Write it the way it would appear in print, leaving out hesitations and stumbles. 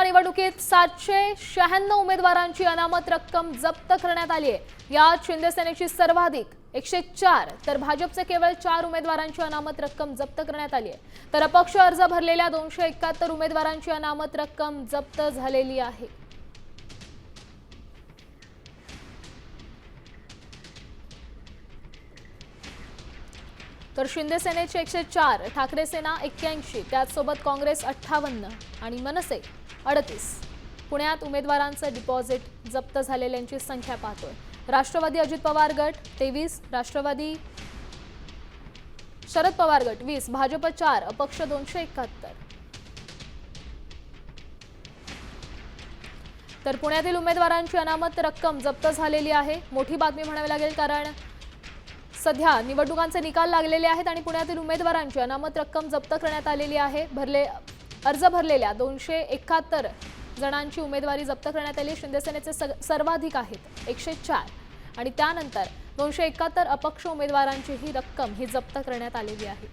निवडणुकीत 796 उमेदवारांची अनामत रक्कम जप्त करण्यात आली आहे। यात शिंदे सेनेची सर्वाधिक 104 तर भाजपचे केवळ 4 उमेदवारांची अनामत रक्कम जप्त करण्यात आली आहे। तर अपक्ष अर्ज भरलेल्या 271 उमेदवारांची अनामत रक्कम जप्त झालेली आहे। तर शिंदे सेनेचे 104, ठाकरे सेना 81, त्याचसोबत काँग्रेस 58 आणि मनसे 38। पुण्यात उमेदवारांचे डिपॉझिट जप्त झालेल्यांची संख्या पाहतोय। राष्ट्रवादी अजित पवार गट 23, राष्ट्रवादी शरद पवार गट 20, भाजप 4, अपक्ष 271। तर पुण्यातील उमेदवारांची अनामत रक्कम जप्त झालेली आहे। मोठी बातमी म्हणावी लागेल, कारण सध्या निवडणुकांचे निकाल लागलेले आहेत आणि पुण्यातील उमेदवारांची अनामत रक्कम जप्त करण्यात आलेली आहे। अर्ज भरलेल्या 271 जणांची उमेदवारी जप्त करण्यात आली। शिंदे सेनेचे सर्वाधिक आहेत 104 आणि त्यानंतर 271 अपक्ष उमेदवारांची ही रक्कम जप्त करण्यात आलेली आहे।